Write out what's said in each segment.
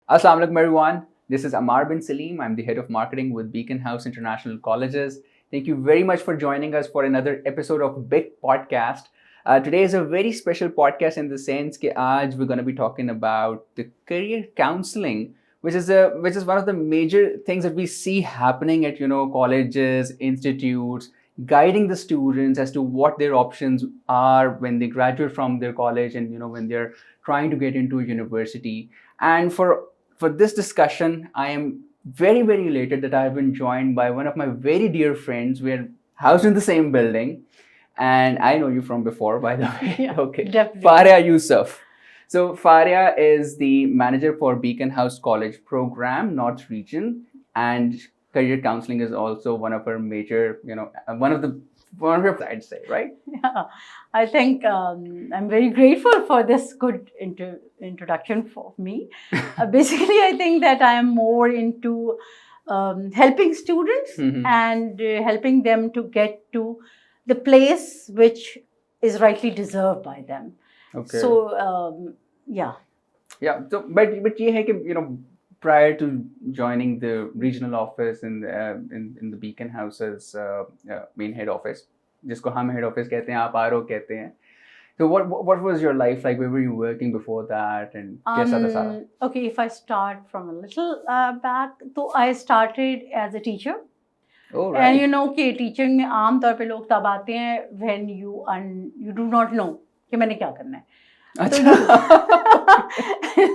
Assalamu alaikum everyone. This is Amar bin Salim. I'm the head of marketing with Beacon House International Colleges. Thank you very much for joining us for another episode of Big Podcast. Today is a very special podcast in the sense that aaj we're going to be talking about the career counseling, which is one of the major things that we see happening at colleges, institutes, guiding the students as to what their options are when they graduate from their college and when they're trying to get into a university. And for this discussion, I am very, very elated that I've been joined by one of my very dear friends. We're housed in the same building, and I know you from before, by the way. Yeah, Okay. definitely. Faria Yusuf. So Faria is the manager for Beacon House College Program, North Region, and career counseling is also one of her major, one of your, I'd say, right? Yeah, I think I'm very grateful for this good introduction for me. Basically, I think that I am more into helping students and helping them to get to the place which is rightly deserved by them. Okay. So, yeah. Yeah. So, but ये है कि prior to joining the regional office in the Beacon House's main head office, जिसको हम head office कहते हैं, आप RO कहते हैं. So what was your life like? Where were you working before that, and कैसा था सारा? Okay, if I start from a little back, so I started as a teacher. Oh, right. And you know कि teaching में आम तौर पे लोग तब आते हैं when you do not know कि मैंने क्या करना है.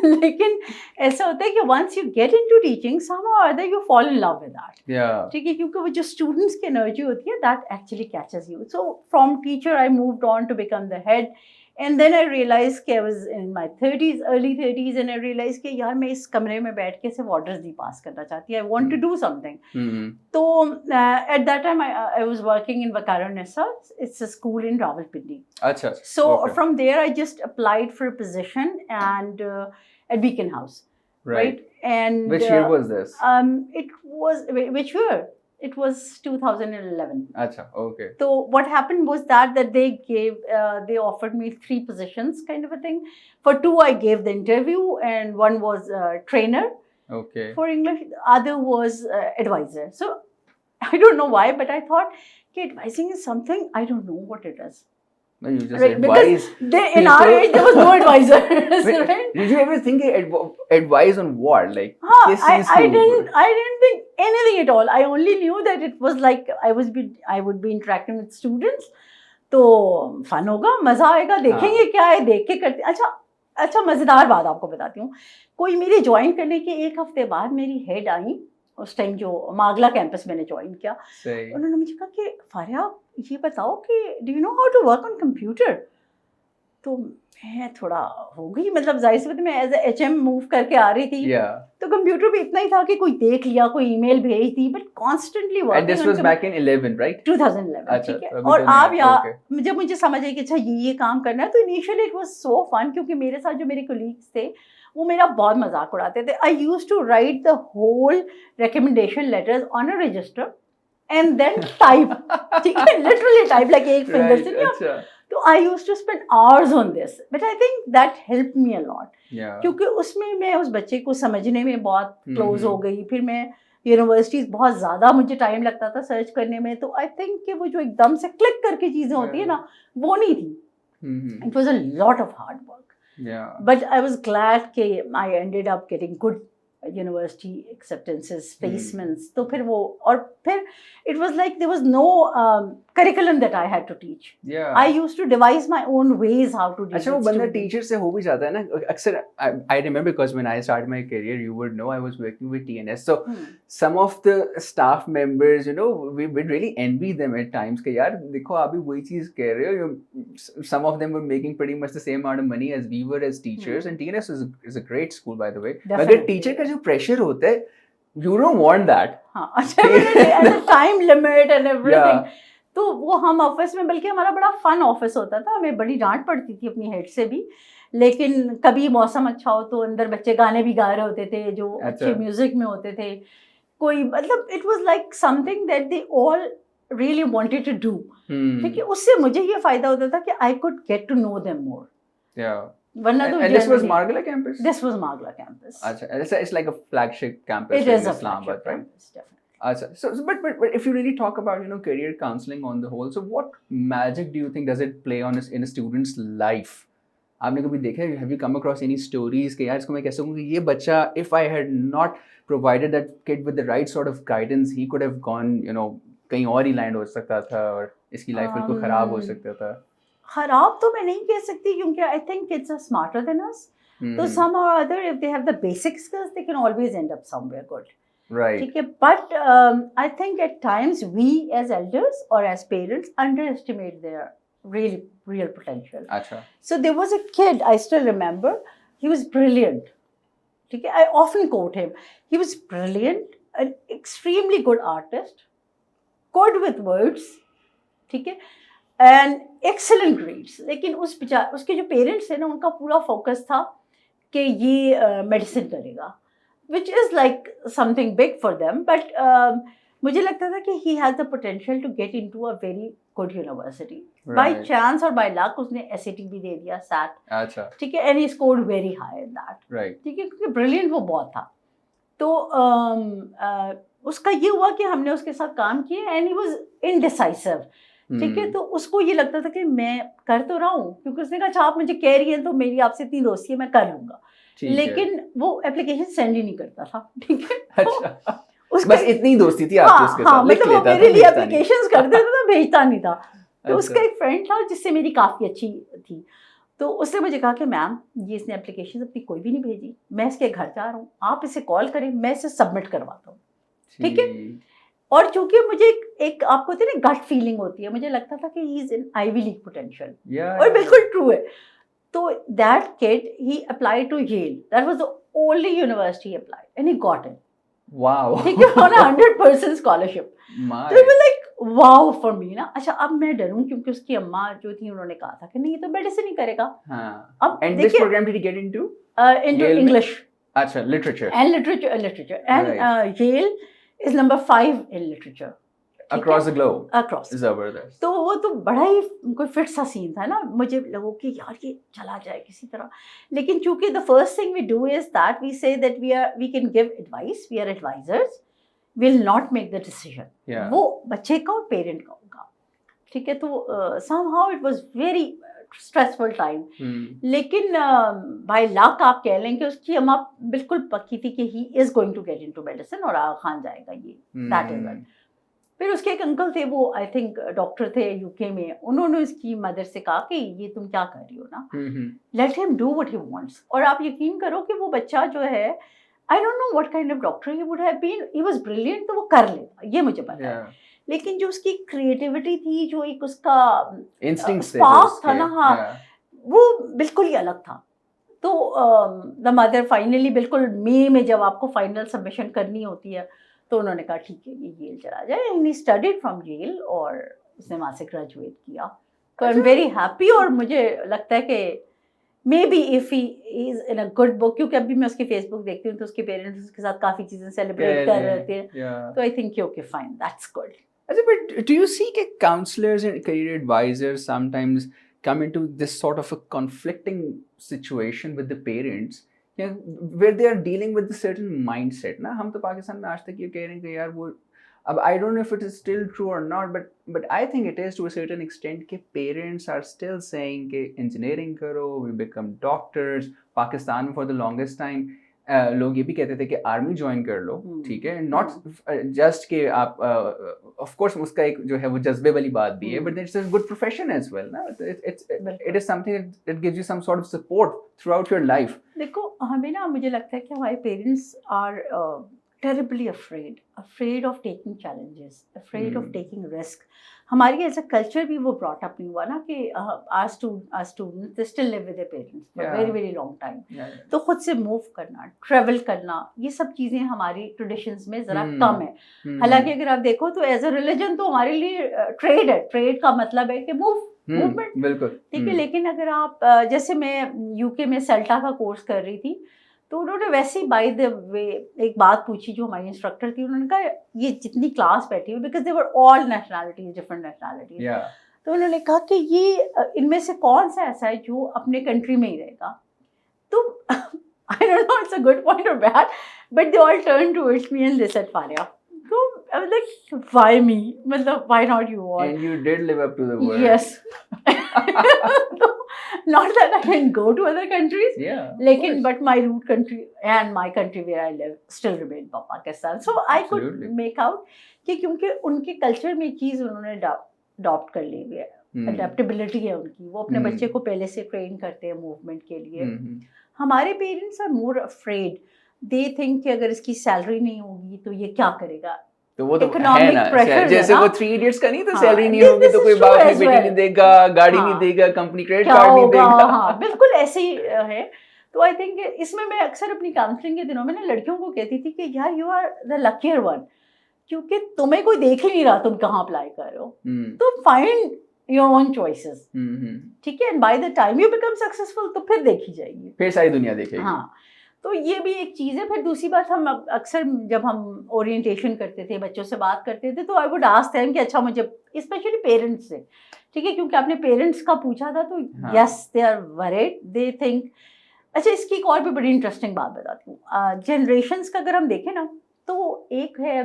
लेकिन ऐसा होता है कि once you get into teaching, somehow or other you fall in love with that. Yeah. ठीक है, क्योंकि वो जो students की energy होती है, that actually catches you. So from teacher I moved on to become the head. And then I realized कि I was in my 30s, early 30s, and I realized कि यार मैं इस कमरे में बैठ के सिर्फ orders नहीं pass करना चाहती. I want to do something. तो at that time I was working in Vakaronessa. It's a school in Rawalpindi. अच्छा. So Okay. from there I just applied for a position and at Beacon House. Right. And Which year was this? It was which year? It was 2011. Acha, okay. So what happened was that they offered me 3 positions kind of a thing. For 2 I gave the interview, and one was trainer. Okay. For English, the other was advisor. So I don't know why, but I thought, okay, advising is something, I don't know what it is. No, you just Right, advise. Because in our age there was no advisor. Right? Did you ever think advise on what? Like, I didn't think anything at all. I only knew that it was like I would be interacting with students. तो fun होगा, मजा आएगा, देखेंगे क्या है, देख के करते. अच्छा मजेदार बात आपको बताती हूँ. कोई मेरे ज्वाइन करने के 1 हफ्ते बाद मेरी हेड आई. उस टाइम जो मागला कैंपस मैंने ज्वाइन किया, उन्होंने मुझे कहा कि फारिया ये बताओ कि do you know how to work on computer. तो मैं थोड़ा हो गई, मतलब जाहिर सी बात है, मैं एज HM मूव करके आ रही थी. तो कंप्यूटर भी इतना ही था कि कोई देख लिया, कोई ईमेल भेज दी, but constantly working. This was back in 11, right? 2011. ठीक है. और आप यहाँ जब मुझे समझ आई कि अच्छा ये काम करना है, तो initially it was so fun, क्योंकि मेरे साथ जो मेरे कोलीग्स थे वो मेरा बहुत मजाक उड़ाते थे. I used to write the whole recommendation letters on a register and then type. ठीक है, लिटरली टाइप, लाइक एक फिंगर से नहीं. तो I used to spend hours on this, but I think that help me a lot, क्योंकि उसमें मैं उस बच्चे को समझने में बहुत क्लोज हो गई. फिर मैं यूनिवर्सिटीज बहुत ज़्यादा मुझे टाइम लगता था सर्च करने में, तो आई थिंक कि वो जो एकदम से क्लिक करके चीज़ें होती है ना, वो नहीं थी. It was a lot of hard work. But I was glad that I ended up getting good university acceptances, placements. तो फिर वो, और फिर it was like there was no curriculum that I had to teach. Yeah. I used to devise my own ways how to teach. अच्छा, वो बंदा teacher से हो भी जाता है ना अक्सर. I remember because when I started my career, you would know I was working with TNS. So some of the staff members, we would really envy them at times कि यार देखो आप भी वही चीज कह रहे हो. Some of them were making pretty much the same amount of money as we were as teachers, and TNS is a great school, by the way. मगर टीचर का जो प्रेशर होता है, you don't want that. हाँ, अच्छा, time limit and everything. तो वो हम ऑफिस में, बल्कि हमारा बड़ा फन ऑफिस होता था, हमें बड़ी डांट पड़ती थी अपनी हेड से भी, लेकिन कभी मौसम अच्छा हो तो अंदर बच्चे गाने भी गा रहे होते थे जो अच्छे म्यूजिक में होते थे. कोई मतलब it was like something that they all really wanted to do. ठीक है, उससे मुझे ये फायदा होता था कि I could get to know them more. वरना तो and this was Margala campus? This was Margala campus. Achha, it's like a flagship campus. It is a Islamabad, flagship right? campus, definitely. Achha. So but if you really talk about career counseling on the whole, so what magic do you think does it play on in a student's life? आपने कभी देखा है? Have you come across any stories कि यार इसको मैं कह सकूँ कि ये बच्चा, if I had not provided that kid with the right sort of guidance, he could have gone कहीं और ही लैंड हो सकता था और इसकी लाइफ बिल्कुल खराब हो सकता था. खराब तो मैं नहीं कह सकती क्योंकि I think kids are smarter than us. तो सम और other if they have the basic skills they can always end up somewhere good. Right. ठीक है, but I think at times we as elders और as parents underestimate their real potential. Achha. So there was a kid, I still remember, he was brilliant. ठीक है, I often quote him. He was brilliant, an extremely good artist, good with words, ठीक है, and excellent grades. लेकिन उसके जो parents थे ना, उनका पूरा फोकस था कि ये मेडिसिन करेगा, which is like something big for them, but मुझे लगता था कि he has the potential to get into a very good university. Right. By chance or by luck उसने SAT भी दे दिया, SAT. अच्छा. ठीक है, and he scored very high in that. Right. ठीक है, क्योंकि brilliant वो बहुत था. तो उसका ये हुआ कि हमने उसके साथ काम किया and he was indecisive. ठीक है, तो उसको ये लगता था कि मैं कर तो रहा हूँ, क्योंकि उसने कहा अच्छा आप मुझे कह रही हैं तो मेरी आपसे इतनी दोस्ती है, मैं कर लूँगा. लेकिन वो एप्लीकेशन सेंड ही नहीं करता था. ठीक है. अच्छा. बस इतनी दोस्ती थी आपकी उसके साथ, लिख लेता था, मेरे लिए एप्लीकेशंस कर देता था, भेजता नहीं था. तो उसका एक फ्रेंड था जिससे मेरी काफ़ी अच्छी थी, तो उसने मुझे कहा कि मैम ये इसने एप्लीकेशन अपनी कोई भी नहीं भेजी, मैं इसके घर जा रहा हूँ, आप इसे कॉल करें, मैं इसे सबमिट करवाता हूँ. ठीक है. और चूंकि मुझे एक आपको होती है ना गट फीलिंग होती है, मुझे लगता था कि he is in Ivy League potential, और बिल्कुल ट्रू है. तो that kid he applied to Yale, that was the only university he applied and he got it. Wow. ठीक है, ऑन 100% स्कॉलरशिप. तो it was like wow for me ना. अच्छा, अब मैं डरूं क्योंकि उसकी अम्मा जो थी उन्होंने कहा था कि नहीं ये तो मेडिसिन ही करेगा. हाँ. अब and this programme did he get into English. अच्छा, literature and Yale is number 5 in literature across the globe. Across. जबरदस्त. तो वो तो बड़ा ही कोई फिट सा सीन था ना. मुझे लगा कि यार ये चला जाए किसी तरह, लेकिन चूंकि the first thing we do is that we say that we can give advice, we are advisors, will not make the decision. Yeah. वो बच्चे का और पेरेंट का होगा. ठीक है. तो somehow it was very stressful time. लेकिन बाय लक आप कह लें कि उसकी अम्मा बिल्कुल पक्की थी कि he is going to get into medicine और आगा खान जाएगा ये. That is it. फिर उसके एक अंकल थे, वो आई थिंक डॉक्टर थे यूके में, उन्होंने उसकी मदर से कहा कि ये तुम क्या कर रही हो ना, let him do what he wants. और आप यकीन करो कि वो बच्चा जो है, I don't know what kind of doctor he would have been, he was brilliant, तो वो कर लेता, ये मुझे पता है. लेकिन जो उसकी क्रिएटिविटी थी, जो एक उसका स्पार्क था ना, हाँ, वो बिल्कुल ही अलग था. तो द मदर फाइनली बिल्कुल मई में जब आपको फाइनल सबमिशन करनी होती है, तो उन्होंने कहा ठीक है ये येल चला जाए. And he studied from Yale और उसने वहाँ से ग्रेजुएट किया. तो आई एम वेरी हैप्पी. और मुझे लगता है कि may be if he is in a good book, क्योंकि अभी मैं उसकी फेसबुक देखती हूँ तो उसके पेरेंट्स उसके साथ काफ़ी चीज़ें सेलिब्रेट कर रहे थे. तो I think okay fine, that's good. But do you see that counselors and career advisors sometimes come into this sort of a conflicting situation with the parents, where they are dealing with a certain mindset? ना हम तो पाकिस्तान में आज तक ये कह रहे हैं कि यार वो, अब I don't know if it is still true or not, but I think it is to a certain extent कि parents are still saying कि engineering करो, we become doctors. पाकिस्तान में for the longest time लोग ये भी कहते थे कि आर्मी ज्वाइन कर लो. ठीक है, नॉट जस्ट कि आप ऑफ कोर्स उसका एक जो है वो जज्बे वाली बात भी है, but it's a good profession as well ना. It is something that gives you some sort of support throughout your life. देखो हमें ना, मुझे लगता है कि हमारे parents are terribly afraid of taking challenges, afraid of taking risk. हमारी ऐसा कल्चर भी वो ब्रॉट अप नहीं हुआ ना कि our students they still live with their parents for very very long time. तो खुद से मूव करना, ट्रेवल करना, ये सब चीज़ें हमारी ट्रेडिशंस में ज़रा कम है. हालांकि अगर आप देखो तो एज अ रिलीजन तो हमारे लिए ट्रेड है. ट्रेड का मतलब है कि मूवमेंट. बिल्कुल ठीक है. लेकिन अगर आप जैसे मैं यूके में सेल्टा का कोर्स कर रही थी, तो उन्होंने वैसे ही बाय द वे एक बात पूछी जो हमारी इंस्ट्रक्टर थी. उन्होंने कहा ये जितनी क्लास बैठी हुई, because they were all nationalities, different nationalities, तो उन्होंने कहा कि ये इनमें से कौन सा ऐसा है जो अपने कंट्री में ही रहेगा। तो I don't know it's a good point और bad, but they all turn towards me and they said Fariya, तो I was like why me, मतलब why not you all, and you did live up to the word. Yes, not that I can go to other countries, लेकिन but my root country and my country where I live still remain Pakistan, so I could make out कि क्योंकि उनके culture में चीज़ उन्होंने adopt कर ली है, adaptability है उनकी, वो अपने बच्चे को पहले से ट्रेन करते हैं मूवमेंट के लिए। हमारे parents are more afraid, they think कि अगर इसकी सैलरी नहीं होगी तो ये क्या करेगा, तो वो तो है ना, जैसे वो 3 इडियट्स का नहीं था, सैलरी नहीं होगी तो कोई बाप नहीं बेटी नहीं देगा, गाड़ी नहीं देगा, कंपनी क्रेडिट कार्ड नहीं देगा। हाँ, बिल्कुल ऐसे ही है। तो आई थिंक इसमें मैं अक्सर अपनी काउंसलिंग के दिनों में ना लड़कियों को कहती थी कि यार you are the luckier one, क्योंकि तुम्हें कोई देख ही नहीं रहा तुम कहाँ अप्लाई कर रहे हो, तो फाइंड योर ओन चॉइसेस, ठीक है, and by the time you become successful तो फिर देखी जाएगी, फिर सारी दुनिया देखेगी। हाँ, तो ये भी एक चीज़ है। फिर दूसरी बात, हम अक्सर जब हम ओरिएंटेशन करते थे, बच्चों से बात करते थे, तो आई वुड आस्क देम कि अच्छा मुझे, स्पेशली पेरेंट्स से, ठीक है, क्योंकि आपने पेरेंट्स का पूछा था, तो yes they are worried, they think. अच्छा, इसकी एक और भी बड़ी इंटरेस्टिंग बात बताती हूँ, जनरेशन्स का अगर हम देखें ना, तो एक है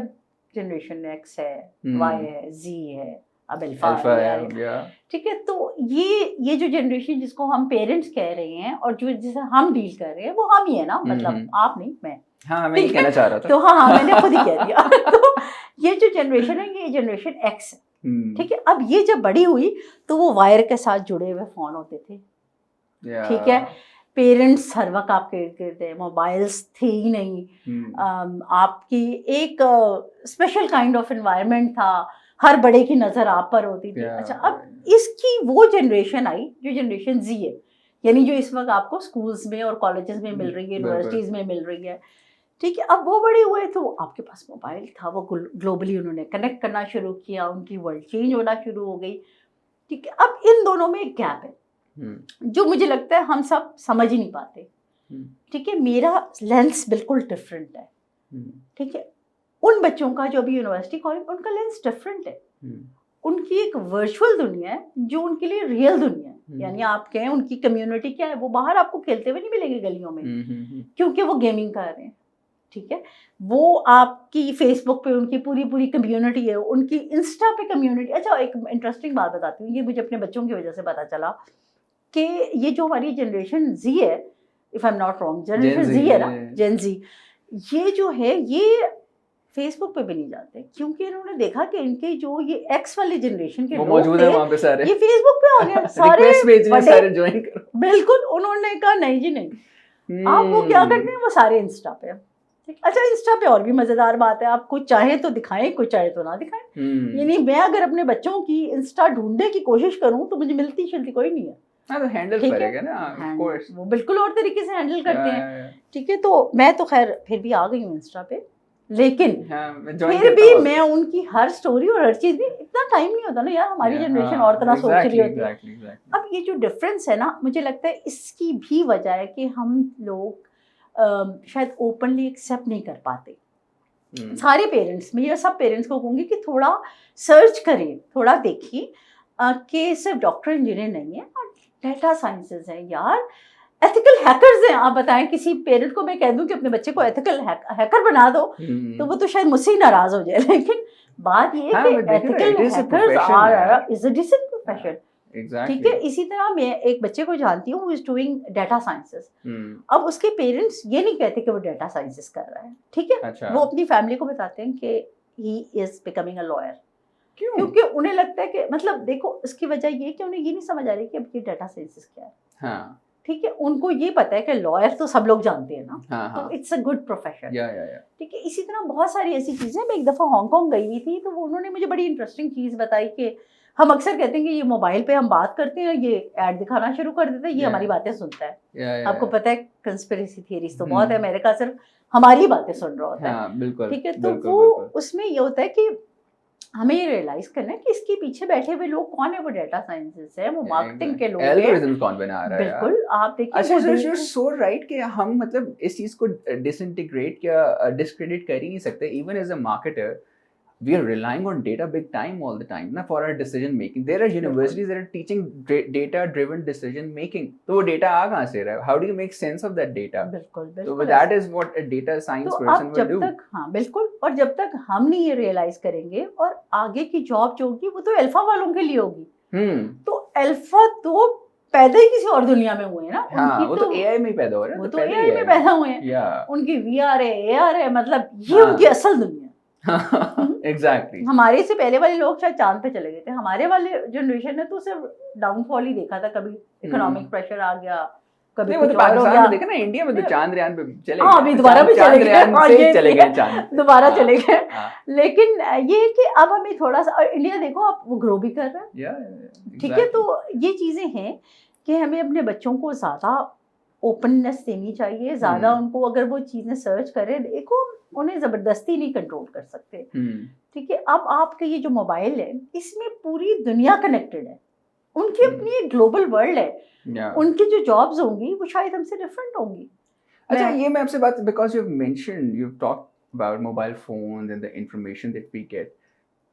जनरेशन एक्स है, वाई है, जी है, अब अल्फा है, ठीक है। तो ये जो जनरेशन जिसको हम पेरेंट्स कह रहे हैं और जो जिसे हम डील कर रहे हैं, वो हम ही है ना, मतलब आप नहीं, मैं। हाँ, मैं ये कहना चाह रहा था। तो हाँ, मैंने खुद ही कह दिया। तो ये जो जनरेशन है, ये जनरेशन एक्स है, ठीक है। अब ये जब बड़ी हुई तो वो वायर के साथ जुड़े हुए फोन होते थे, ठीक है, पेरेंट्स हर वक्त आपके इर्द गिर्द थे, मोबाइल्स थे ही नहीं, आपकी एक स्पेशल काइंड ऑफ एनवायरनमेंट था, हर बड़े की नज़र आप पर होती थी। अच्छा, अब इसकी वो जनरेशन आई जो जनरेशन जी है, यानी जो इस वक्त आपको स्कूल्स में और कॉलेजेस में मिल रही है, यूनिवर्सिटीज़ में मिल रही है, ठीक है। अब वो बड़े हुए तो आपके पास मोबाइल था, वो ग्लोबली उन्होंने कनेक्ट करना शुरू किया, उनकी वर्ल्ड चेंज होना शुरू हो गई, ठीक है। अब इन दोनों में एक गैप है जो मुझे लगता है हम सब समझ ही नहीं पाते, ठीक है। मेरा लेंस बिल्कुल डिफरेंट है, ठीक है। उन बच्चों का जो अभी यूनिवर्सिटी कॉलेज, उनका लेंस डिफरेंट है, उनकी एक वर्चुअल दुनिया है जो उनके लिए रियल दुनिया है, यानी आप कहें उनकी कम्युनिटी क्या है, वो बाहर आपको खेलते हुए नहीं मिलेंगे गलियों में, क्योंकि वो गेमिंग कर रहे हैं, ठीक है। वो आपकी फेसबुक पे उनकी पूरी कम्युनिटी है, उनकी इंस्टा पे कम्युनिटी। अच्छा, एक इंटरेस्टिंग बात बताती हूँ, ये मुझे अपने बच्चों की वजह से पता चला कि ये जो हमारी जनरेशन जी है, if I am not wrong, generation Z है ना, जेन जी, ये जो है ये फेसबुक पे भी नहीं जाते, क्योंकि इन्होंने देखा कि इनके जो ये एक्स वाली जनरेशन के लोग मौजूद है वहाँ पे सारे, ये फेसबुक पे आ गए सारे, सारे ज्वाइन करो। बिल्कुल, उन्होंने कहा नहीं जी नहीं, आप वो क्या करते हैं, वो सारे इंस्टा पे। अच्छा, इंस्टा पे और भी मजेदार बात है, आप कुछ चाहे तो दिखाएं, कुछ चाहे तो ना दिखाएं, यानी मैं अगर अपने बच्चों की इंस्टा ढूंढने की कोशिश करूं तो मुझे मिलती कोई नहीं है। हाँ, तो हैंडल करेगा ना, ऑफ कोर्स, वो बिल्कुल और तरीके से हैंडल करते हैं, ठीक है। तो मैं तो खैर फिर भी आ गई हूँ इंस्टा पे, लेकिन फिर भी मैं उनकी हर स्टोरी और हर चीज में, इतना टाइम नहीं होता ना यार, हमारी जनरेशन और तरह सोच रही होती है। अब ये जो डिफरेंस है ना, मुझे लगता है इसकी भी वजह है कि हम लोग शायद ओपनली एक्सेप्ट नहीं कर पाते। सारे पेरेंट्स, मैं ये सब पेरेंट्स को कहूँगी कि थोड़ा सर्च करें, थोड़ा देखिए कि सिर्फ डॉक्टर इंजीनियर नहीं है, डेटा साइंसेस है यार, एथिकल हैकर्स हैं। आप बताएं, किसी पेरेंट को मैं कह दूं कि अपने बच्चे को एथिकल हैकर बना दो, तो वो तो शायद मुझसे ही नाराज हो जाए, लेकिन बात ये है कि ethical hackers are is a decent profession, ठीक है। इसी तरह मैं एक बच्चे को जानती हूँ, इज डूइंग डेटा साइंसेस। अब उसके पेरेंट्स ये नहीं कहते कि वो डेटा साइंसेस कर रहा है, ठीक है। अच्छा। वो अपनी फैमिली को बताते हैं कि he is becoming a lawyer, क्योंकि उन्हें लगता है कि, मतलब देखो, इसकी वजह ये कि उन्हें ये नहीं समझ आ रही कि अब ये डेटा साइंसेस क्या है, हाँ, ठीक है। उनको ये पता है कि लॉयर तो सब लोग जानते हैं ना, हाँ, तो इट्स अ गुड प्रोफेशन, ठीक है। इसी तरह बहुत सारी ऐसी चीज़ें, मैं एक दफ़ा हांगकांग गई हुई थी, तो उन्होंने मुझे बड़ी इंटरेस्टिंग चीज़ बताई कि हम अक्सर कहते हैं कि ये मोबाइल पे हम बात करते हैं, ये ऐड दिखाना शुरू कर देता है, ये हमारी बातें सुनता है। आपको पता है कंस्पिरेसी थियरीज तो बहुत है, अमेरिका सिर्फ हमारी बातें सुन रहा होता है, ठीक है। तो वो उसमें ये होता है कि हमें ये रियलाइज करना है कि इसके पीछे बैठे हुए लोग कौन है, वो डेटा साइंसेस है, वो मार्केटिंग के लोग हैं, एल्गोरिथम्स कौन बना रहा है, बिल्कुल। आप देखिए, अच्छा, यू आर सो राइट कि हम मतलब इस चीज को डिसइंटीग्रेट या डिस्क्रेडिट कर ही नहीं सकते। Even as a marketer, we are relying on data big time all the time na for our decision making. There are universities that are teaching data driven decision making. तो वो data आ कहाँ से रहा है? How do you make sense of that data? बिल्कुल So that is what a data science तो person will do. हाँ बिल्कुल, और जब तक हम नहीं ये रियलाइज करेंगे, और आगे की जॉब जो होगी वो तो अल्फा वालों के लिए होगी. तो अल्फा तो पैदा ही किसी और दुनिया में हुए हैं ना. हाँ, वो तो AI में पैदा हो रहे हैं. वो तो AI में पैदा हुए हैं. उनकी VR है, AR है, मतलब ये उनकी असल दुनिया. Exactly. हमारे से पहले वाले लोग शायद चांद पे चले गए थे. हमारे वाले जनरेशन ने तो सिर्फ डाउनफॉल ही देखा था. कभी इकोनॉमिक प्रेशर आ गया, कभी कुछ और हो गया. देखा ना, इंडिया में तो चांद-रयान पे चले गए. अभी दोबारा भी चले गए. दोबारा चले गए. लेकिन ये है कि अब हमें थोड़ा सा, इंडिया देखो आप वो ग्रो भी कर रहा है. ठीक है, तो ये चीजें हैं कि हमें अपने बच्चों को ज्यादा ओपननेस देनी चाहिए. ज्यादा उनको अगर वो चीजें सर्च करें, देखो उन्हें जबरदस्ती नहीं कंट्रोल कर सकते. ठीक है, अब आपका ये जो मोबाइल है, इसमें पूरी दुनिया कनेक्टेड है. उनकी अपनी एक ग्लोबल वर्ल्ड है. उनकी जो जॉब्स होंगी वो शायद हमसे डिफरेंट होंगी. अच्छा, ये मैं आपसे बात, because you have mentioned, you have talked about mobile phones and the information that we get.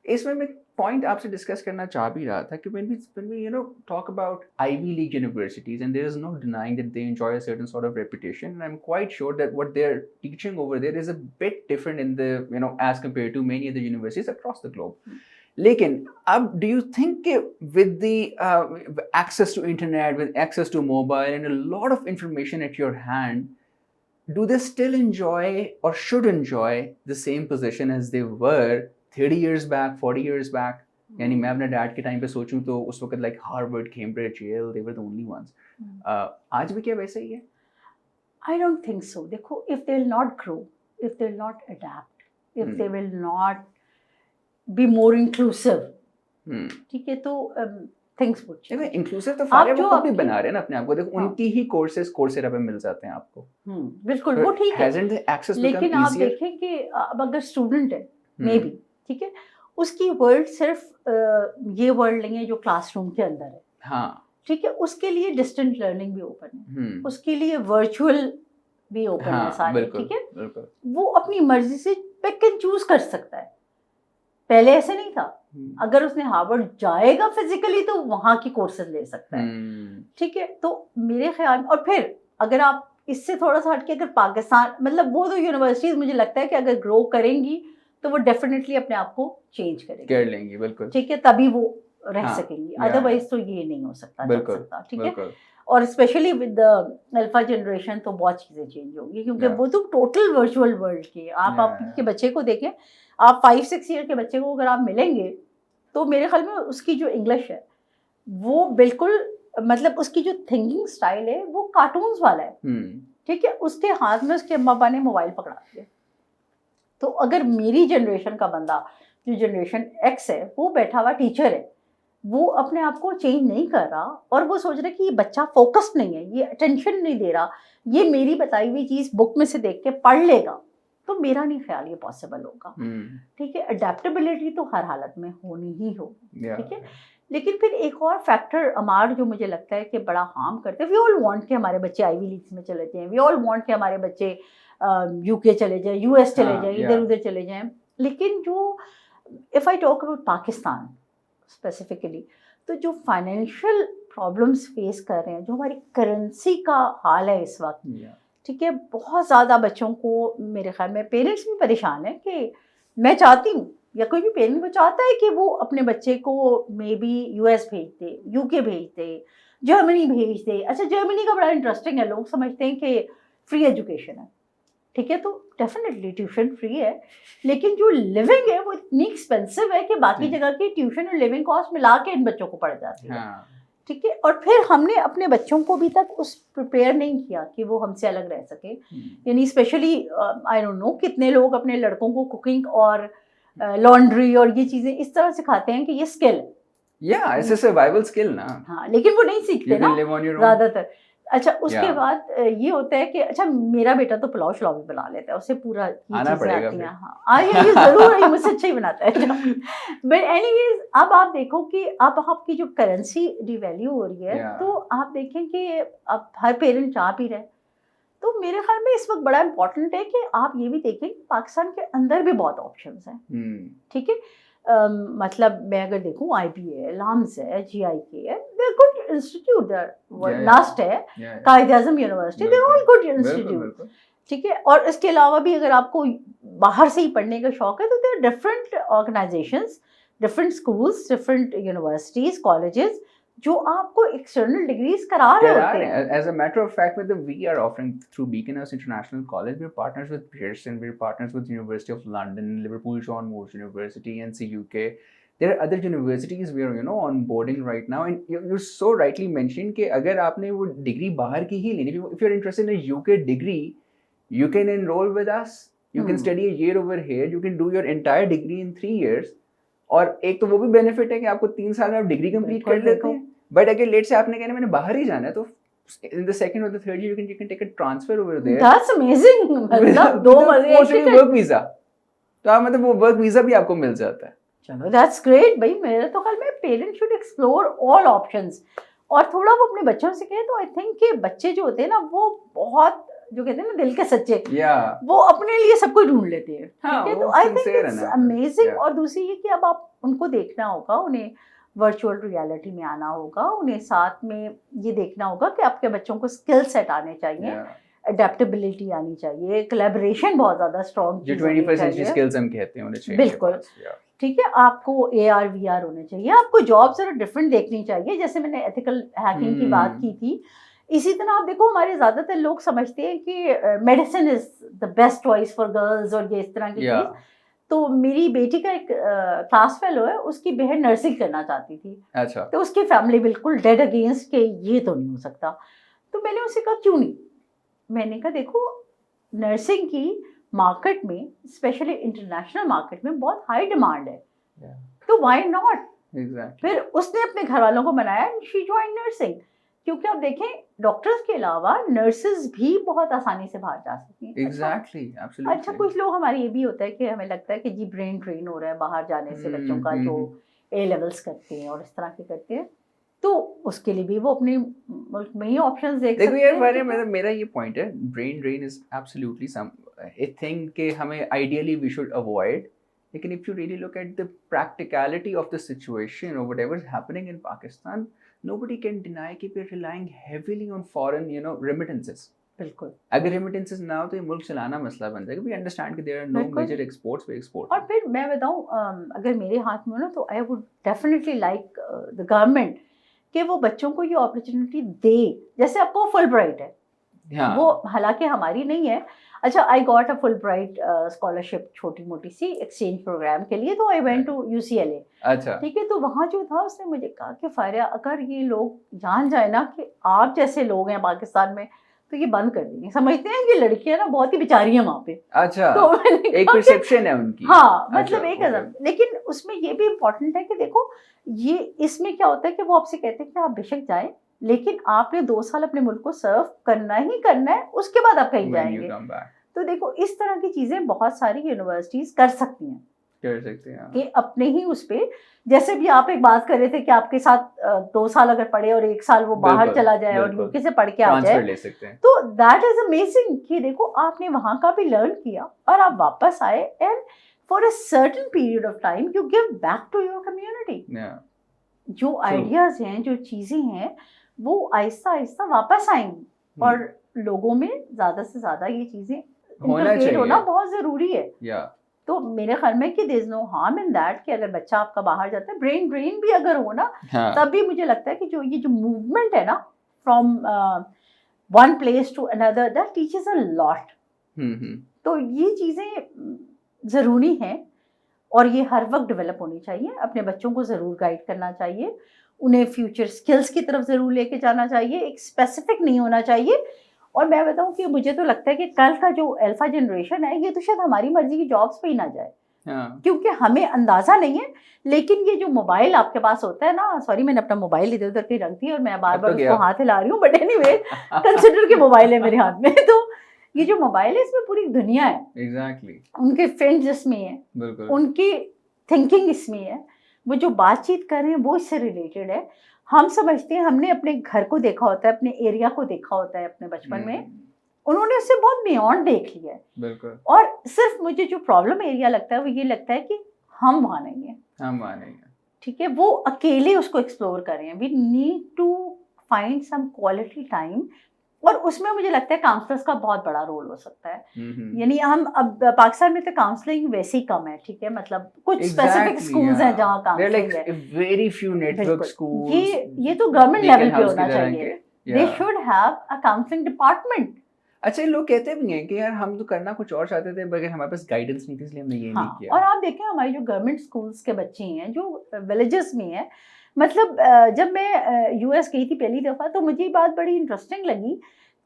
इसमें मैं पॉइंट आपसे डिस्कस करना चाह भी रहा था कि when we you know talk about Ivy League universities, and there is no denying that they enjoy a certain sort of reputation, and I'm quite sure that what they're teaching over there is a bit different in the, you know, as compared to many other universities across the globe. लेकिन अब do you think with the access to internet, with access to mobile and a lot of information at your hand, do they still enjoy or should enjoy the same position as they were 30 years back, 40 years back? यानी मैं अपने dad के time पे सोचूं तो उस वक्त like Harvard, Cambridge, Yale, they were the only ones. आज भी क्या वैसा ही है? I don't think so. देखो, if they will not grow, if they will not adapt, if they will not be more inclusive, ठीक है, तो things would change. देखो, inclusive तो फारे वो खुद भी बना रहे हैं ना अपने आप को. देखो, उनकी ही कोर्सेज कोर्सेरा पे मिल जाते हैं आपको. बिल्कुल, वो ठीक है. Hasn't the access become लेकिन आप easier? देखें कि अब अगर स्टूडेंट है, मे बी, ठीक है, उसकी वर्ल्ड सिर्फ ये वर्ल्ड नहीं है जो क्लासरूम के अंदर है. हाँ, ठीक है, उसके लिए डिस्टेंट लर्निंग भी ओपन है. उसके लिए वर्चुअल भी ओपन है सारे. ठीक है, वो अपनी मर्जी से पिक एंड चूज कर सकता है. पहले ऐसे नहीं था. अगर उसने हार्वर्ड जाएगा फिजिकली तो वहां की कोर्सेज ले सकता है. ठीक है, तो मेरे ख्याल, और फिर अगर आप इससे थोड़ा सा हटके अगर पाकिस्तान, मतलब वो तो यूनिवर्सिटीज मुझे लगता है कि अगर ग्रो करेंगी तो वो डेफिनेटली अपने आप को चेंज करेंगी, कर लेंगी. बिल्कुल, ठीक है, तभी वो रह सकेंगी. अदरवाइज तो ये नहीं हो सकता. बिल्कुल, ठीक है. और specially with the alpha generation तो बहुत चीजें चेंज होंगी, क्योंकि वो तो टोटल वर्चुअल वर्ल्ड की. आप आपके बच्चे को देखें, आप 5-6 ईयर के बच्चे को अगर आप मिलेंगे तो मेरे ख्याल में उसकी जो इंग्लिश है वो बिल्कुल, मतलब उसकी जो थिंकिंग स्टाइल है वो कार्टून्स वाला है. ठीक है, उसके हाथ में उसके अम्मा पापा ने मोबाइल पकड़ा दिया. तो अगर मेरी जनरेशन का बंदा, जो जनरेशन एक्स है, वो बैठा हुआ टीचर है, वो अपने आप को चेंज नहीं कर रहा और वो सोच रहा है कि ये बच्चा फोकस्ड नहीं है, ये अटेंशन नहीं दे रहा, ये मेरी बताई हुई चीज़ बुक में से देख के पढ़ लेगा, तो मेरा नहीं ख्याल ये पॉसिबल होगा. ठीक है, अडेप्टेबिलिटी तो हर हालत में होनी ही होगी. ठीक है, लेकिन फिर एक और फैक्टर अमार जो मुझे लगता है कि बड़ा हार्म करते हैं. वी ऑल वांट कि हमारे बच्चे आईवी लीग्स में चले जाएं, वी ऑल वांट कि हमारे बच्चे यूके चले जाएं, यूएस चले जाएं, इधर उधर चले जाएं. लेकिन जो if I talk about Pakistan specifically, तो जो फाइनेंशियल प्रॉब्लम्स फेस कर रहे हैं, जो हमारी करेंसी का हाल है इस वक्त, ठीक है, बहुत ज़्यादा बच्चों को, मेरे ख्याल में पेरेंट्स भी परेशान है कि मैं चाहती हूँ, या कोई भी पेरेंट वो चाहता है कि वो अपने बच्चे को मे बी यूएस भेज दे, यूके भेज दे, जर्मनी भेज दे. अच्छा, जर्मनी का बड़ा इंटरेस्टिंग है. लोग समझते हैं कि फ्री एजुकेशन है. ठीक है, तो डेफिनेटली ट्यूशन फ्री है, लेकिन जो लिविंग है वो इतनी एक्सपेंसिव है कि बाकी जगह की ट्यूशन और लिविंग कॉस्ट मिला के इन बच्चों को पड़ जाती है. ठीक है, और फिर हमने अपने बच्चों को अभी तक उस प्रिपेयर नहीं किया कि वो हमसे अलग रह सके. यानी स्पेशली आई डोंट नो कितने लोग अपने लड़कों को कुकिंग और लॉन्ड्री और ये चीजें इस तरह सिखाते हैं कि ये स्किल है. इट्स अ सर्वाइवल स्किल ना. हाँ, लेकिन वो नहीं सीखते ना ज्यादातर. अच्छा, उसके बाद ये होता है कि अच्छा, मेरा बेटा तो पुलाव शलाव भी बना लेता है, उसे पूरा आना पड़ेगा. हाँ, ये जरूर है, मुझसे अच्छा ही बनाता है. बट एनीवेज, अब आप देखो कि अब आपकी जो करेंसी डिवैल्यू हो रही है, तो आप देखें कि अब हर पेरेंट चाह भी रहे, तो मेरे ख्याल में इस वक्त बड़ा इंपॉर्टेंट है कि आप ये भी देखें कि पाकिस्तान के अंदर भी बहुत ऑप्शंस हैं, ठीक है। मतलब मैं अगर देखूं IB है, LAMS है, GIK है, they are good institute, NUST है, Quaid-e-Azam university, they are all good institute, ठीक है। और इसके अलावा भी अगर आपको बाहर से ही पढ़ने का शौक है तो there are different organisations, different schools, different universities, colleges जो आपको एक्सटर्नल डिग्रीज करा रहे होते हैं. As a matter of fact, we are offering through Beacon House International College, we're partners with Pearson, we're partners with University of London, Liverpool John Moores University, NC UK. There are other universities we are onboarding right now, and you so rightly mentioned कि अगर आपने वो degree बाहर की ही लेनी, if you're interested in a UK degree, you can enroll with us. You can study a year over here. You can do your entire degree in 3 years. और एक तो वो भी बेनिफिट है कि आपको 3 साल में आप डिग्री कंप्लीट कर लेते हैं. बट अगर लेट से आपने कहना मैंने बाहर ही जाना है तो in the second or the third year you can take a transfer over there. That's amazing. मतलब 2 महीने वर्क वीजा, तो आप मतलब वो वर्क वीजा भी आपको मिल जाता है. चलो that's great भाई. मेरे तो ख्याल में parents should explore all options और थोड़ा वो अपने बच्चों से कहे तो आई थिंक कि बच्चे जो होते हैं ना वो बहुत जो कहते हैं ना दिल के सच्चे, वो अपने लिए सब कुछ ढूंढ लेते हैं. ठीक है, तो आई थिंक इट्स अमेजिंग. और दूसरी ये कि अब आप उनको देखना होगा, उन्हें वर्चुअल रियलिटी में आना होगा, उन्हें साथ में ये देखना होगा कि आपके बच्चों को स्किल सेट आने चाहिए, अडेप्टेबिलिटी आनी चाहिए, कोलैबोरेशन बहुत ज्यादा स्ट्रॉन्ग, जो 21st सेंचुरी स्किल्स हम कहते हैं उन्हें चाहिए. बिल्कुल ठीक है. आपको AR VR होने चाहिए, आपको जॉब जरा डिफरेंट देखनी चाहिए. जैसे मैंने एथिकल हैकिंग की बात की थी, इसी तरह आप देखो हमारे ज्यादातर लोग समझते हैं कि medicine is the best choice for girls और ये इस तरह की चीज. तो मेरी बेटी का एक क्लास फेलो है, उसकी बहन नर्सिंग करना चाहती थी. अच्छा. तो उसकी फैमिली बिल्कुल डेड अगेंस्ट के ये तो नहीं हो सकता. तो मैंने उसे कहा क्यों नहीं. मैंने कहा देखो नर्सिंग की मार्केट में, स्पेशली इंटरनेशनल मार्केट में बहुत हाई डिमांड है, तो व्हाई नॉट. फिर उसने अपने घर वालों को मनाया, शी जॉइन नर्सिंग. क्योंकि आप देखें डॉक्टर्स के अलावा नर्सेज भी बहुत आसानी से बाहर जा सकती हैं. Exactly, absolutely. अच्छा, कुछ लोग हमारे ये भी होता है कि हमें लगता है कि जी ब्रेन ट्रेन हो रहा है बाहर जाने से बच्चों का, जो A लेवल्स करते हैं और इस तरह के करते हैं, तो उसके लिए भी वो अपने मुल्क में ही ऑप्शंस देख सकते हैं. देखो यार, मेरा ये पॉइंट है, brain drain is absolutely some a thing कि हमें आइडियली वी शुड अवॉइड. लेकिन if you really look at the practicality of the situation और whatever is happening in Pakistan, nobody can deny कि we're relying heavily on foreign remittances. बिल्कुल. अगर remittances ना हो तो ये मुल्क चलाना मसला बन जाएगा. We understand कि there are no major exports we export. और फिर मैं बताऊं, अगर मेरे हाथ में हो ना तो I would definitely like the government कि वो बच्चों को ये अपॉर्चुनिटी दे. जैसे आपको फुल ब्राइट है, वो हालांकि हमारी नहीं है. अच्छा, I got a full bright scholarship, छोटी मोटी सी एक्सचेंज प्रोग्राम के लिए, तो आई वेंट टू UCLA. अच्छा. ठीक है, तो वहाँ जो था उसने मुझे कहा कि फारिया अगर ये लोग जान जाए ना कि आप जैसे लोग हैं पाकिस्तान में तो ये बंद कर देंगे. समझते हैं कि लड़कियां ना बहुत ही बेचारी हैं वहाँ पे. अच्छा. तो मैंने एक परसेप्शन है उनकी. हाँ, मतलब एक अज़म. लेकिन उसमें ये भी इम्पोर्टेंट है कि देखो ये इसमें क्या होता है कि वो आपसे कहते हैं कि आप बेशक जाएं, लेकिन आपने 2 साल अपने मुल्क को सर्व करना ही करना है, उसके बाद आप कहीं जाएंगे. तो देखो इस तरह की चीजें बहुत सारी यूनिवर्सिटीज कर सकती हैं कि अपने ही उस पे, जैसे भी आप एक बात कर रहे थे कि आपके साथ 2 साल अगर पढ़े और 1 साल वो बाहर चला जाए और यूके से पढ़ के आ जाए, तो दैट इज अमेजिंग कि देखो आपने वहां का भी लर्न किया और आप वापस आए, and for a certain period of time you give back to your community. जो आइडियाज हैं, जो चीजें हैं, वो आहिस्ता आहिस्ता वापस आएंगी और लोगों में ज्यादा से ज्यादा ये चीजें होना बहुत जरूरी है. तो मेरे ख्याल में कि there is no harm in that कि अगर बच्चा आपका बाहर जाता है, ब्रेन ड्रेन भी अगर हो ना, तब भी मुझे लगता है कि जो ये जो मूवमेंट है ना from one place to another, that teaches a lot. तो ये चीजें जरूरी हैं और ये हर वक्त डेवलप होनी चाहिए. अपने बच्चों को जरूर गाइड करना चाहिए, उन्हें फ्यूचर स्किल्स की तरफ जरूर लेके जाना चाहिए. एक स्पेसिफिक नहीं होना चाहिए. और मैं बताऊं कि मुझे तो लगता है कि कल का जो अल्फा जनरेशन है, ये तो शायद हमारी मर्जी की जॉब्स पे ही ना जाए. क्योंकि हमें अंदाजा नहीं है. लेकिन ये जो मोबाइल आपके पास होता है ना, सॉरी मैंने अपना मोबाइल इधर उधर कहीं रख दी और मैं बार बार उसको हाथ हिला रही हूँ, बट एनीवे कंसिडर के मोबाइल है मेरे हाथ में. तो ये जो मोबाइल है इसमें पूरी दुनिया है. एग्जैक्टली. उनके फ्रेंड्स इसमें है, उनकी थिंकिंग इसमें है, वो जो बातचीत कर रहे हैं वो इससे रिलेटेड है. हम समझते हैं, हमने अपने घर को देखा होता है, अपने एरिया को देखा होता है अपने बचपन में, उन्होंने उससे बहुत बियॉन्ड देख लिया है। बिल्कुल। और सिर्फ मुझे जो प्रॉब्लम एरिया लगता है वो ये लगता है कि हम वहाँ नहीं है, ठीक है, वो अकेले उसको एक्सप्लोर कर रहे हैं। We need to find some quality time, और उसमें मुझे लगता है काउंसलर्स का बहुत बड़ा रोल हो सकता है। यानी हम अब पाकिस्तान में तो काउंसलिंग वैसे ही कम है, ठीक है, मतलब कुछ स्पेसिफिक स्कूल्स हैं जहाँ काउंसलिंग है, वेरी फ्यू नेटवर्क स्कूल्स। ये तो गवर्नमेंट लेवल पे होना चाहिए। They should have a counselling department. अच्छा, लोग कहते भी हैं कि यार हम तो करना कुछ और चाहते थे, मगर हमारे पास गाइडेंस नहीं थी, इसलिए हमने ये नहीं किया। और आप देखें हमारे जो गवर्नमेंट स्कूल्स के बच्चे हैं जो विलेजेस में हैं, मतलब जब मैं यूएस गई थी पहली दफ़ा, तो मुझे ये बात बड़ी इंटरेस्टिंग लगी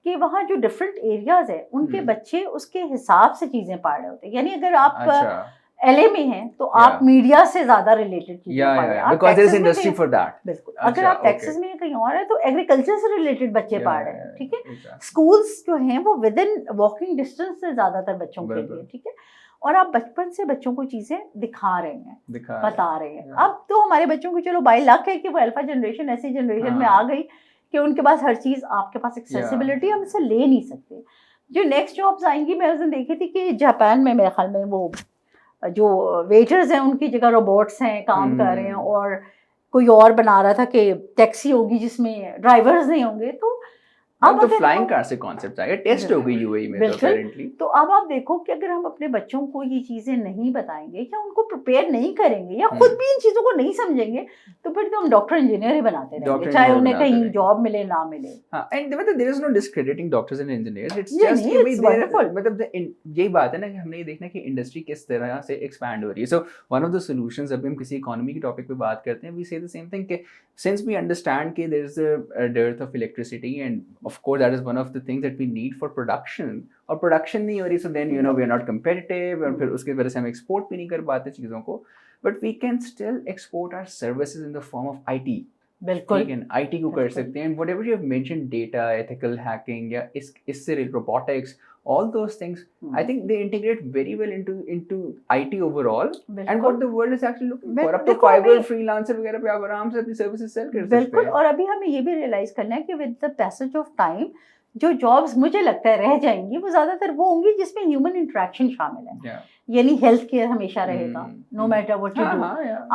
कि वहाँ जो डिफरेंट एरियाज है उनके बच्चे उसके हिसाब से चीज़ें पढ़ रहे होते हैं। यानी अगर आप LA में हैं तो आप मीडिया से ज़्यादा रिलेटेड चीज़ें पढ़ रहे हैं, because there is industry for that. बिल्कुल। अगर आप टेक्सास में कहीं और है तो एग्रीकल्चर से रिलेटेड बच्चे पढ़ रहे हैं, ठीक है। स्कूल्स जो हैं वो विद इन वॉकिंग डिस्टेंस से ज़्यादातर बच्चों के लिए, ठीक है। और आप बचपन से बच्चों को चीज़ें दिखा रहे हैं, बता रहे हैं। अब तो हमारे बच्चों को चलो बाई लक है कि वो अल्फा जनरेशन ऐसी जनरेशन में आ गई कि उनके पास हर चीज़, आपके पास एक्सेसिबिलिटी, हम इससे ले नहीं सकते। जो नेक्स्ट जॉब्स आएंगी, मैं उस दिन देखी थी कि जापान में मेरे ख्याल में वो जो वेटर्स हैं उनकी जगह रोबोट्स हैं काम कर रहे हैं, और कोई और बना रहा था कि टैक्सी होगी जिसमें ड्राइवर्स नहीं होंगे। तो अब तो फ्लाइंग कार से कॉन्सेप्ट आया, टेस्ट हो गई यूएई में तो अपेरेंटली। तो अब आप देखो कि अगर हम अपने बच्चों को ये चीजें नहीं बताएंगे या उनको प्रिपेयर नहीं करेंगे या खुद भी इन चीजों को नहीं समझेंगे, तो फिर तो हम डॉक्टर इंजीनियर ही बनाते रहेंगे, चाहे उन्हें कहीं जॉब मिले ना मिले। हाँ, एंड मतलब there is no discrediting doctors and engineers, it's just कि मतलब यही बात है ना कि हमने ये देखना कि इंडस्ट्री किस तरह से एक्सपैंड हो रही है। So one of the solutions, जब हम किसी इकोनॉमी के टॉपिक पे बात करते हैं, we say the same thing कि सिंस वी अंडरस्टैंड कि there is a dearth of electricity, and of course that is one of the things that we need for production, और प्रोडक्शन नहीं हो रही, so then you know we are not competitive, और फिर उसकी वजह से हम एक्सपोर्ट भी नहीं कर पाते चीज़ों को। But we can still export our services in the form of IT। बिल्कुल, ठीक है, IT को कर सकते हैं। Whatever you have mentioned, data, ethical hacking या इससे robotics, all those things, I think they integrate very well into IT overall, and what the world is actually looking for। अब तो Fiverr, freelancer वगैरह पे आप आराम से अपनी सर्विसेज सेल कर सकते हैं। बिल्कुल। और अभी हमें ये भी रियलाइज करना है कि with the passage of time जो जॉब्स मुझे लगता है रह जाएंगी, वो ज्यादातर वो होंगी जिसमें ह्यूमन इंटरेक्शन शामिल है। यानी हेल्थ केयर हमेशा रहेगा, no matter what you do,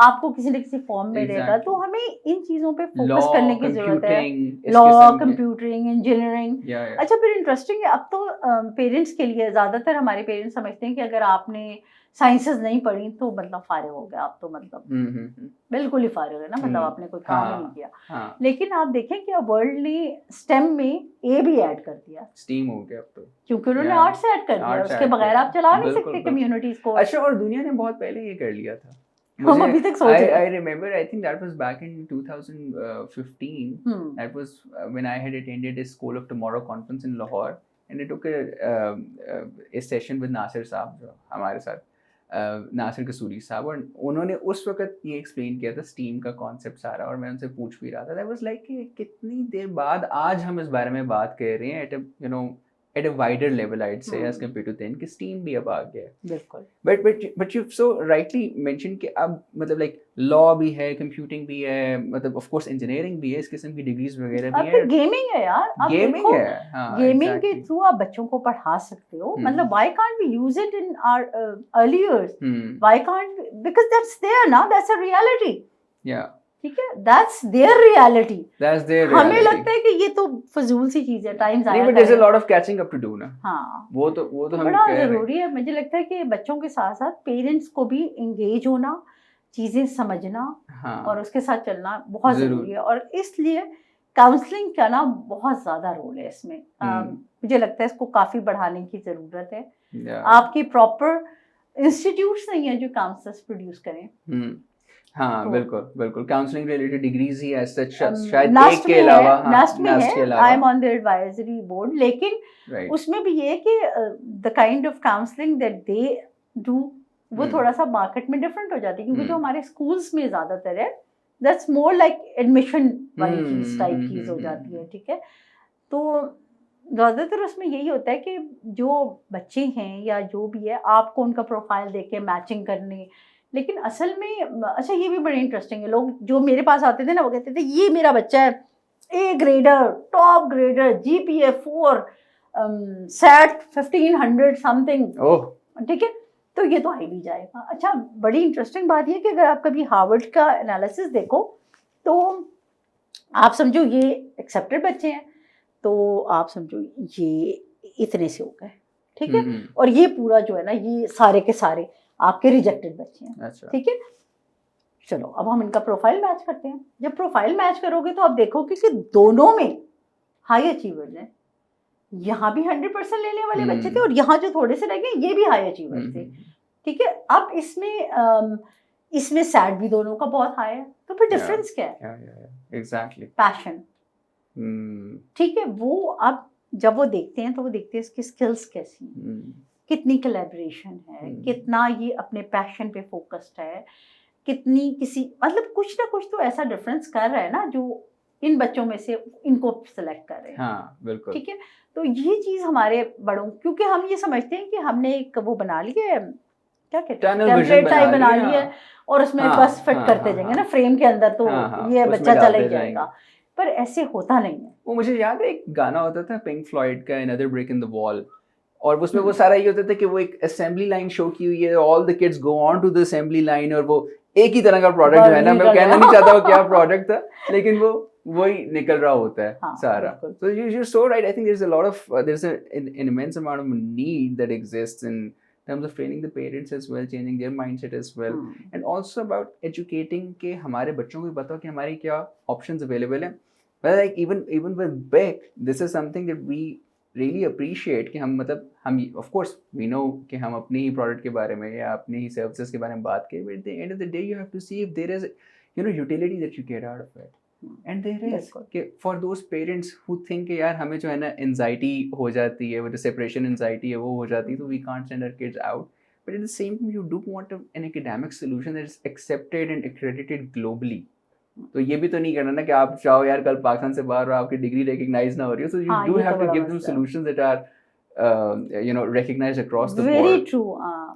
आपको किसी न किसी फॉर्म में रहेगा। तो हमें इन चीजों पे फोकस करने की जरूरत है, लॉ, कंप्यूटरिंग, इंजीनियरिंग। अच्छा, फिर इंटरेस्टिंग है, अब तो पेरेंट्स के लिए ज्यादातर हमारे पेरेंट्स समझते हैं कि अगर आपने साइंसेस नहीं पढ़ी तो मतलब फारिग हो गया, आप तो मतलब बिल्कुल ही फारिग है ना, मतलब आपने कोई काम नहीं किया। लेकिन आप देखें कि अब वर्ल्ड ने स्टेम में ए भी ऐड कर दिया, स्टीम हो गया अब तो, क्योंकि उन्होंने आर्ट्स ऐड कर दिया, उसके बगैर आप चला नहीं सकते कम्युनिटीज को। अच्छा, और दुनिया ने बहुत पहले ये कर लिया था, हम अभी तक सोच रहे हैं। I remember, I think that was back in 2015. That was when I had attended a School of Tomorrow conference in Lahore, and I took a session with Nasir साहब, जो हमारे साथ नासिर कसूरी साहब, और उन्होंने उस वक्त ये एक्सप्लेन किया था स्टीम का कॉन्सेप्ट सारा, और मैं उनसे पूछ भी रहा था। दैट वाज लाइक कि कितनी देर बाद आज हम इस बारे में बात कर रहे हैं at a wider level, I'd say, as compared to then, कि steam भी अब आ गया है। बिल्कुल। But you've so rightly mentioned कि अब मतलब like law भी है, computing भी है, मतलब of course engineering भी है, इस किस्म की डिग्रीज वगैरह भी है। अब गेमिंग है यार, गेमिंग है, हाँ, गेमिंग के थ्रू आप बच्चों को पढ़ा सकते हो। मतलब why can't we use it in our early years? Why can't we? Because that's there now, that's a reality. Yeah. ठीक है, that's their reality. That's their reality. हमें लगता है कि ये तो फजूल सी चीज है, टाइम ज़ाया। नहीं, but there's a lot of catching up to do ना। हाँ, वो तो हम बड़ा जरूरी है। मुझे लगता है कि बच्चों के साथ साथ पेरेंट्स को भी एंगेज होना, चीजें समझना, और उसके साथ चलना बहुत जरूरी है। और इसलिए काउंसलिंग का ना बहुत ज्यादा रोल है इसमें। मुझे लगता है इसको काफी बढ़ाने की जरूरत है। आपकी प्रॉपर इंस्टीट्यूट्स नहीं है जो काउंसलर्स प्रोड्यूस करें। हाँ, बिल्कुल काउंसलिंग रिलेटेड डिग्रीज ही एज सच शायद एक के अलावा, नास्ट में है, I am on the advisory board, लेकिन उसमें भी ये है कि the kind of counselling that they do वो थोड़ा सा मार्केट में डिफरेंट हो जाती है, क्योंकि जो हमारे स्कूल्स में ज्यादातर है दैट्स मोर लाइक एडमिशन वाली चीज टाइप चीज हो जाती है। ठीक है, तो ज़्यादातर उसमें यही होता है कि जो बच्चे हैं या जो भी है, आपको उनका प्रोफाइल देख के मैचिंग करने। लेकिन असल में अच्छा, ये भी बड़े इंटरेस्टिंग है, लोग जो मेरे पास आते थे ना, वो कहते थे ये मेरा बच्चा है A grader, top grader, GPA 4, SAT 1500 something, oh ठीक है, तो ये तो हाई भी जाएगा। अच्छा, बड़ी इंटरेस्टिंग बात ये कि अगर आप कभी हार्वर्ड का एनालिसिस देखो तो आप समझो ये एक्सेप्टेड बच्चे हैं, तो आप समझो ये इतने से हो गए, ठीक है, और ये पूरा जो है ना ये सारे के सारे आपके रिजेक्टेड बच्चे हैं। अच्छा, ठीक है, चलो अब हम इनका प्रोफाइल मैच करते हैं। जब प्रोफाइल मैच करोगे तो आप देखोगे कि दोनों में हाई अचीवर्स हैं। यहाँ भी 100% लेने वाले बच्चे थे और यहाँ जो थोड़े से रह गए ये भी हाई अचीवर्स थे। ठीक है, अब इसमें सैड भी दोनों का बहुत हाई है, तो फिर डिफरेंस क्या है? Exactly, passion. ठीक है, वो अब जब वो देखते हैं तो वो देखते हैं इसकी स्किल्स कैसी हैं, कितनी कोलैबोरेशन है, कितना ये अपने पैशन पे फोकस्ड है, कितनी किसी मतलब कुछ ना कुछ तो ऐसा डिफरेंस कर रहा है ना जो इन बच्चों में से इनको सिलेक्ट कर रहे हैं। हाँ, बिल्कुल। ठीक है, तो ये चीज हमारे बड़ों, क्योंकि हम ये समझते हैं कि हमने एक वो बना लिया है, क्या कहते हैं, टेम्पलेट टाइप बना लिया है और उसमें बस फिट करते जाएंगे ना फ्रेम के अंदर, तो ये बच्चा चला ही जाएगा, पर ऐसे होता नहीं है। वो मुझे याद है एक गाना होता था पिंक फ्लॉयड का, another brick in the wall, और उसमें वो सारा ये होता था कि वो एक असेंबली लाइन शो की हुई है, all the kids go on to the assembly line, और वो एक ही तरह का प्रोडक्ट जो है ना, मैं कहना नहीं चाहता वो क्या प्रोडक्ट था, लेकिन वो वही निकल रहा होता है सारा। So you're so right. I think there's a lot of there's an immense amount of need that exists in terms of training the parents as well, changing their mindset as well, and also about educating के हमारे बच्चों को पता हो कि हमारी क्या options available हैं। Well, like even with BIC, this is something that we really appreciate कि हम मतलब हम of course we know कि हम अपने ही product के बारे में या अपने ही services के बारे में बात करें, but at the end of the day you have to see if there is utility that you get out of it. And there is कि for those parents who think कि यार हमें जो है ना anxiety हो जाती है, वो जो separation anxiety है वो हो जाती है, तो we can't send our kids out, but at the same time you do want an academic solution that is accepted and accredited globally. तो ये भी तो नहीं करना ना कि आप चाहो यार कल पाकिस्तान से बाहर हो, आपकी डिग्री रिकग्नाइज ना हो रही हो, so you do have to give them solutions that are recognized across the board. Very true.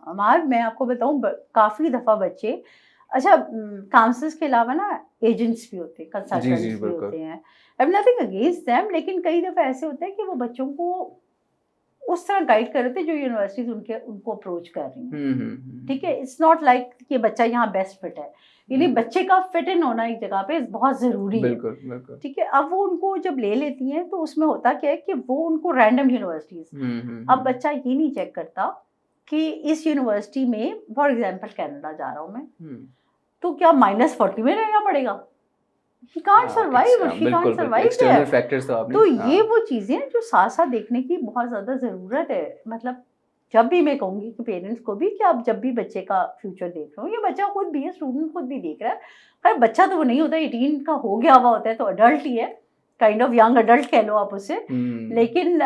अमार, मैं आपको बताऊं काफी दफा बच्चे, अच्छा काउंसलर्स के अलावा ना एजेंट्स भी होते हैं, कंसल्टेंट्स भी होते हैं, I am nothing against them, लेकिन कई दफा ऐसे होता है कि वो बच्चों को उस तरह गाइड कर रहे थे जो यूनिवर्सिटीज उनको अप्रोच कर रही हैं। ठीक है, इट्स नॉट लाइक कि बच्चा यहाँ बेस्ट फिट है, यानी बच्चे का फिट इन होना एक जगह पे बहुत जरूरी है। बिल्कुल। ठीक है, अब वो उनको जब ले लेती हैं तो उसमें होता क्या है कि वो उनको रैंडम यूनिवर्सिटीज, अब बच्चा ये नहीं चेक करता कि इस यूनिवर्सिटी में, फॉर एग्जाम्पल कनाडा जा रहा हूँ मैं, तो क्या -40 में रहना पड़ेगा? He can't survive, she can't survive there. तो ये वो चीजें जो साथ साथ देखने की बहुत ज्यादा जरूरत है। मतलब जब भी मैं कहूँगी कि पेरेंट्स को भी कि आप जब भी बच्चे का फ्यूचर देख रहे हो, ये बच्चा खुद भी है, स्टूडेंट खुद भी देख रहा है, पर बच्चा तो वो नहीं होता, 18 का हो गया हुआ होता है तो अडल्ट ही है, काइंड ऑफ यंग अडल्ट कह लो आप उसे। लेकिन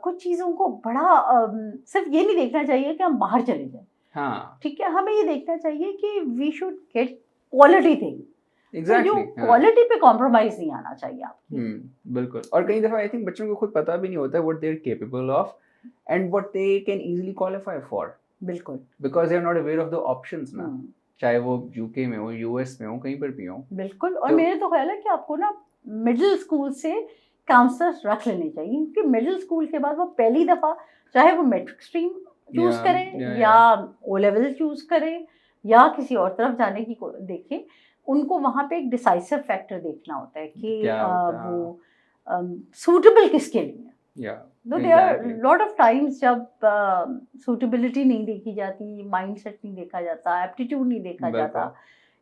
कुछ चीज़ों को बड़ा सिर्फ ये नहीं देखना चाहिए कि हम बाहर चले जाएं। हाँ, ठीक है, हमें ये देखना चाहिए कि we should get quality thing. Exactly, जो क्वालिटी पे कॉम्प्रोमाइज नहीं आना चाहिए आपकी। बिल्कुल, और कई दफा आई थिंक बच्चों को खुद पता भी नहीं होता what they are capable of and what they can easily qualify for. बिल्कुल, because they are not aware of the options ना, चाहे वो यूके में हो, यूएस में हो, कहीं पर भी हो। बिल्कुल, और मेरे तो ख्याल है कि आपको ना मिडिल स्कूल से काउंसलर्स रख लेने चाहिए, क्योंकि मिडिल स्कूल के बाद वो पहली दफा चाहे वो मैट्रिक स्ट्रीम चूज करें या ओ लेवल चूज करें या किसी और तरफ जाने की देखें, उनको वहाँ पे एक डिसाइसिव फैक्टर देखना होता है कि वो सूटेबल किसके लिए है। तो there are lot of times जब सूटेबिलिटी नहीं देखी जाती, माइंडसेट नहीं देखा जाता, एप्टीट्यूड नहीं देखा जाता।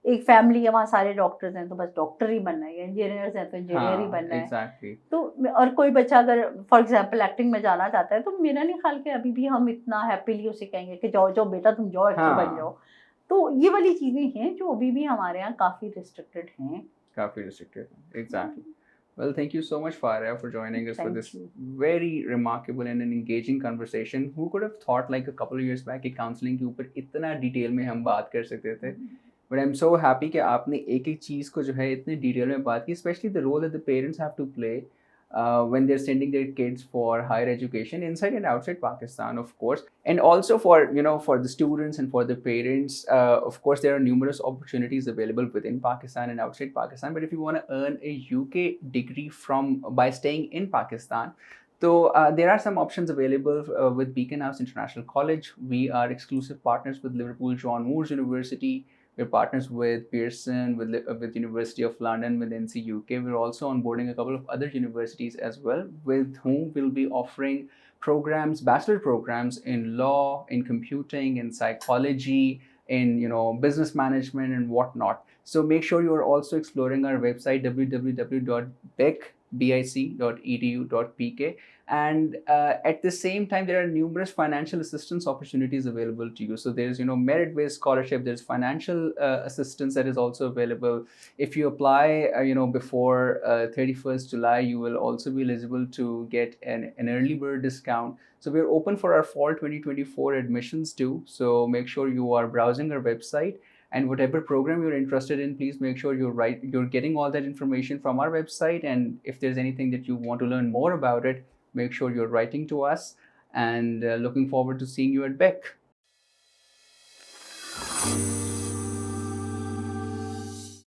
एक फैमिली है, वहाँ सारे डॉक्टर्स हैं तो बस डॉक्टर ही बनना है, इंजीनियर्स हैं तो इंजीनियर ही बनना है। तो और कोई बच्चा अगर फॉर एग्जांपल एक्टिंग में जाना चाहता है तो मेरा नहीं ख्याल कि अभी भी हम इतना हैप्पीली उसे कहेंगे कि जाओ जाओ बेटा तुम जाओ एक्टर बन जाओ। तो ये वाली चीज़ें हैं जो अभी भी हमारे यहाँ काफ़ी रिस्ट्रिक्टेड हैं। Exactly. Well, thank you so much, Farah, for joining us for this very remarkable and an engaging conversation. Who could have thought like a couple of years back कि counseling के ऊपर इतना डिटेल में हम बात कर सकते थे? But I'm so happy कि आपने एक एक चीज़ को जो है इतने डिटेल में बात की, especially the role that the parents have to play when they're sending their kids for higher education inside and outside Pakistan, of course, and also for for the students and for the parents. Of course, there are numerous opportunities available within Pakistan and outside Pakistan. But if you want to earn a UK degree by staying in Pakistan, So there are some options available with Beacon House International College. We are exclusive partners with Liverpool John Moores University. We're partners with Pearson, with University of London, with NC UK. We're also onboarding a couple of other universities as well, with whom we'll be offering programs, bachelor programs in law, in computing, in psychology, in business management and whatnot. So make sure you are also exploring our website www.bic.edu.pk, and at the same time there are numerous financial assistance opportunities available to you. So there's merit-based scholarship, there's financial assistance that is also available. If you apply before 31st July, you will also be eligible to get an early bird discount. So we're open for our fall 2024 admissions too. So make sure you are browsing our website, and whatever program you're interested in, please make sure you're getting all that information from our website. And if there's anything that you want to learn more about it, make sure you're writing to us, and looking forward to seeing you at BEC.